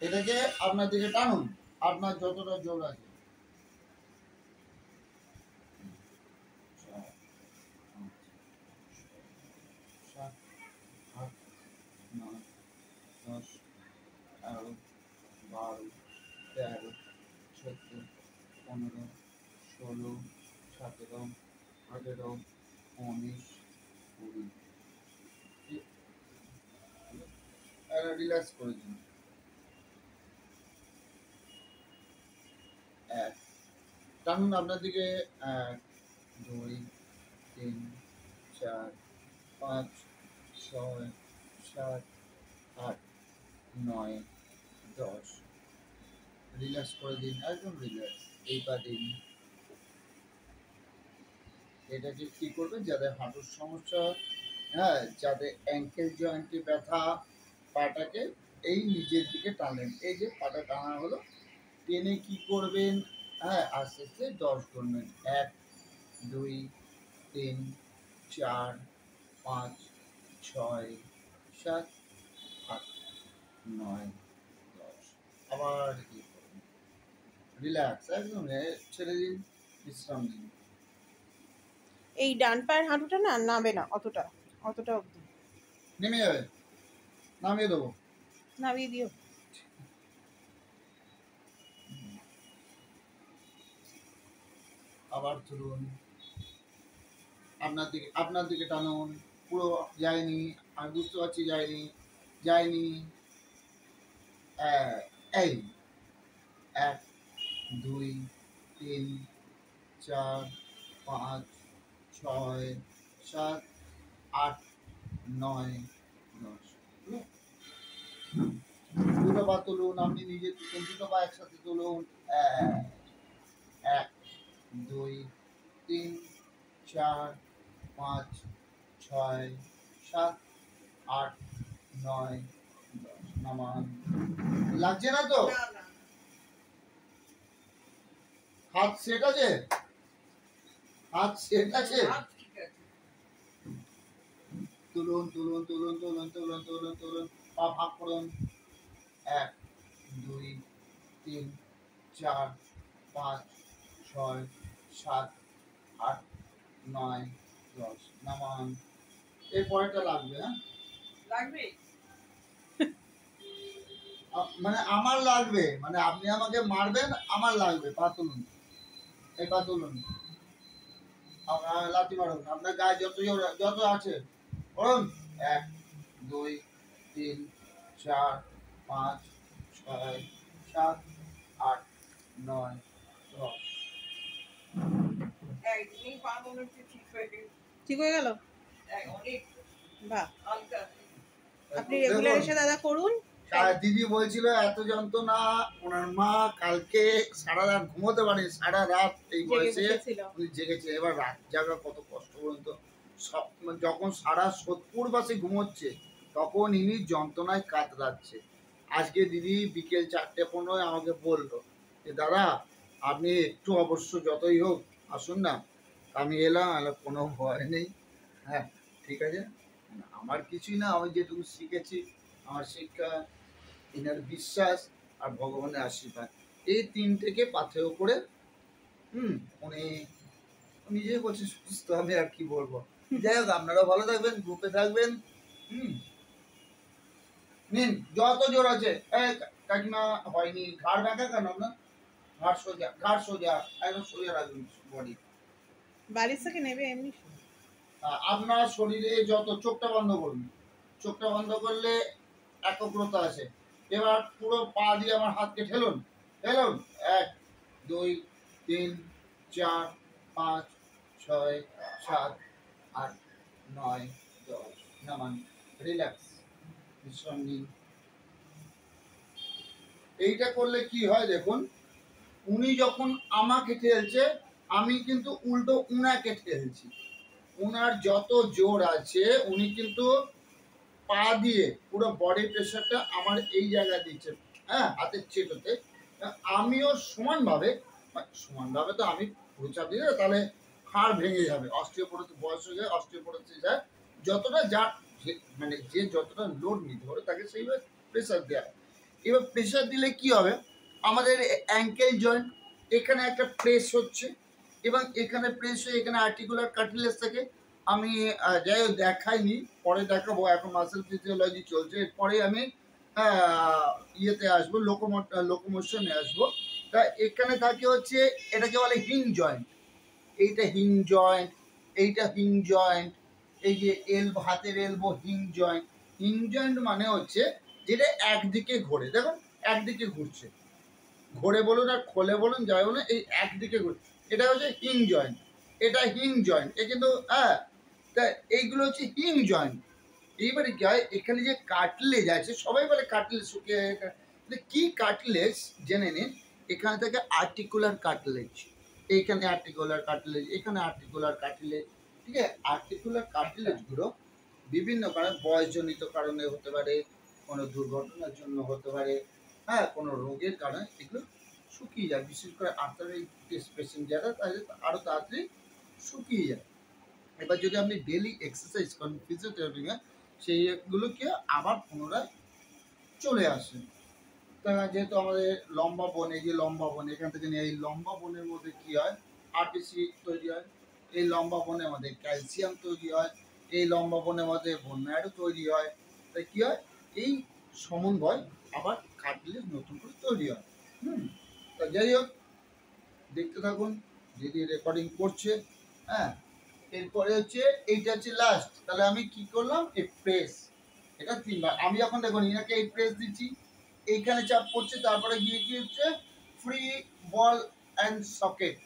এটাকে আপনার দিকে টানুন, আপনার যতটা জোর আছে। 7, 8, 9, 10, 11, 12, 13, 14, 15, 16, 17, 18, 19, 20। রিল্যাক্স করে দিন। 1 টানুন আপনার দিকে। 1, 2, 3, 4, 5, 6, 7, 8, 9, 10। রিল্যাক্স করে দিন, একদম রিল্যাক্স। এই পা দিন। এটাকে কি করবেন, যাদের হাঁটুর সমস্যা, হ্যাঁ, যাদের অ্যাঙ্কেল জয়েন্টে ব্যথা, পাটাকে এই নিচের দিকে টানেন। এই যে পাটা টানা হলো, টেনে কি করবেন, হ্যাঁ, আস্তে আস্তে 10 করবেন। 1, 2, 3, 4, 5, 6, 7, 8, 9, 10। আবার কি করবেন, রিল্যাক্স, একদম ছেড়ে দিন, বিশ্রাম দিন। এই ডান পায়ের হাঁটুটা না নামবে না, অতটা অবধি নেমে যাবে, নামিয়ে দেবো। নামিয়ে দিও। আবার তুলুন, আপনার দিকে টানুন। পুরো যায়নি, আমি বুঝতে পারছি যায়নি। এই 1, 2, 3, 4, 5, 6, 7, 8, 9, 10। দুটো পা তুলুন, আপনি নিজে দুটো পা একসাথে তুলুন। 1, 2, 3, 4, 5, 6, 7, 8, 9, 10। নামান। লাগছে না তো? হাত সেট আছে? হাত সেট আছে? তুলুন, পা ভাগ করুন। 1, 2, 3, 4, 5, 6, 7, 8, 9, 10। নামান। এর পরেরটা লাগবে, হ্যাঁ? লাগবে? মানে আমার লাগবে, মানে আপনি আমাকে মারবেন, আমার লাগবে। পা তুলুন, এই পা তুলুন। লাথি মারুন, আপনার গায়ে যত আছে করুন। 1, 2, 3, 4, 5, 6, 7, 8, 9, 10। ঠিক হয়ে গেল? বাহ, আপনি রেগুলার এসে দাদা করুন। দিদি বলছিল এত যন্ত্রণা, ওনার মা কালকে সারা রাত ঘুমোতে পারেনি, সারা রাত এই বয়সে উনি জেগেছে। এবার রাত জাগা কত কষ্ট বলতো। যখন সারা 70 বাসে ঘুমোচ্ছে, তখন ইনি যন্ত্রণায় কাতরাচ্ছে। আজকে দিদি বিকেল 4:15 আমাকে বললো যে দাদা আপনি একটু অবশ্য যতই হোক আসুন না। আমি এলাম, কোনো ভয় নেই, হ্যাঁ ঠিক আছে। আমার কিছুই না, আমি যেটুকু শিখেছি, আমার শিক্ষা, ইনার বিশ্বাস আর ভগবানের আশীর্বাদ, এই তিনটেকে পাথেয় করে উনি নিজেই বলছে সুস্থ। আমি আর কি বলবো। যাই হোক, আপনারাও ভালো থাকবেন, গ্রুপে থাকবেন। নিন, যত জোর আছে। কাকিমা হয়নি, ঘাড় ব্যাঁকা কেন আপনার? ঘাড় সোজা, একদম সোজা রাখবেন বডি। বাড়ির থেকে নেবে এমনি। আপনার শরীরে যত, চোখটা বন্ধ করুন, চোখটা বন্ধ করলে একগ্রতা আসে। এবার পুরো পা দিয়ে আমার হাতকে ঠেলুন। 1, 2, 3, 4, 5, 6, 7, 8, 9, 10। নামান, রিল্যাক্স, বিশ্রাম নিন। এইটা করলে কি হয় দেখুন, উনি যখন আমাকে ঠেলছে, আমি কিন্তু উল্টো উনাকে ঠেলছি। উনার যত জোর আছে, উনি কিন্তু পা দিয়ে পুরো বডি প্রেশারটা আমার এই জায়গায় দিচ্ছে, হ্যাঁ, হাতের চেটোতে। আমিও সমানভাবে তো আমি পুরো চাপ দিলে তাহলে হাড় ভেঙে যাবে। অস্টিওপোরোসিস, বয়স হয়ে যায়, অস্টিওপোরোসিস যায়। যতটা যা মানে যে যতটা লোড নিতে পারে তাকে সেইভাবে প্রেশার দেওয়া। এবার প্রেশার দিলে কি হবে, আমাদের অ্যাঙ্কেল জয়েন্ট এখানে একটা প্রেস হচ্ছে এবং এখানে প্রেস হয়ে এখানে আর্টিকুলার কার্টিলেজ থাকে। আমি যাই হোক দেখাইনি, পরে দেখাবো, এখন মাসেল ফিজিওলজি চলছে, এরপরে আমি ইয়েতে আসবো, লোকোমোশনে আসবো। তা এখানে থাকে হচ্ছে, এটাকে বলে হিং জয়েন্ট, এইটা হিং জয়েন্ট, এইটা হিং জয়েন্ট, এই যে এলবো, হাতের এলবো হিং জয়েন্ট। হিং জয়েন্ট মানে হচ্ছে যেটা একদিকে ঘোরে, দেখুন একদিকে ঘুরছে, ঘোরে বলুন আর খোলে বলুন যাই বলুন, এই একদিকে ঘুরছে, এটা হচ্ছে হিং জয়েন্ট, এটা হিং জয়েন্ট। এ কিন্তু তা এইগুলো হচ্ছে হিং জয়েন্ট। এইবারে কি হয়, এখানে যে কার্টিলেজ আছে, সবাই বলে কার্টিলেজ শুকিয়ে, কি কার্টিলেজ জেনে নিন। এখানে থেকে আর্টিকুলার কার্টিলেজ, এইখানে আর্টিকুলার কার্টিলেজ, এখানে আর্টিকুলার কার্টিলেজ, ঠিক আছে। আর্টিকুলার কার্টিলেজগুলো বিভিন্ন কারণে, বয়সজনিত কারণে হতে পারে, কোনো দুর্ঘটনার জন্য হতে পারে, কোনো রোগের কারণে এগুলো শুকিয়ে যায়, বিশেষ করে আর্থারাইটিস পেশেন্ট যারা, তাদের আরও তাড়াতাড়ি শুকিয়ে যায়। এবার যদি আপনি ডেলি এক্সারসাইজ করেন ফিজিওথেরাপি, সেইগুলোকে আবার পুনরায় চলে আসে। তা যেহেতু আমাদের লম্বা বোন, এই যে লম্বা বোন, এখান থেকে নিয়ে এই লম্বা বোনের মধ্যে কি হয়, আরবিসি তৈরি হয়, এই লম্বা বোনের মধ্যে ক্যালসিয়াম তৈরি হয়, এই লম্বা বোনের মধ্যে বোন ম্যারো তৈরি হয়। তাই কি হয়, এই সমন্বয় আবার কার্টিলেজ নতুন করে তৈরি হয়। তা যাই হোক, দেখতে থাকুন, যদি রেকর্ডিং করছে। হ্যাঁ, এরপরে হচ্ছে এইটা হচ্ছে লাস্ট। তাহলে আমি কি করলাম, এই প্রেস, এটা 3 বার। আমি যখন দেখুন এনাকে এই প্রেস দিচ্ছি, এইখানে চাপ পড়ছে, তারপরে গিয়ে কি হচ্ছে, ফ্রি বল অ্যান্ড সকেট,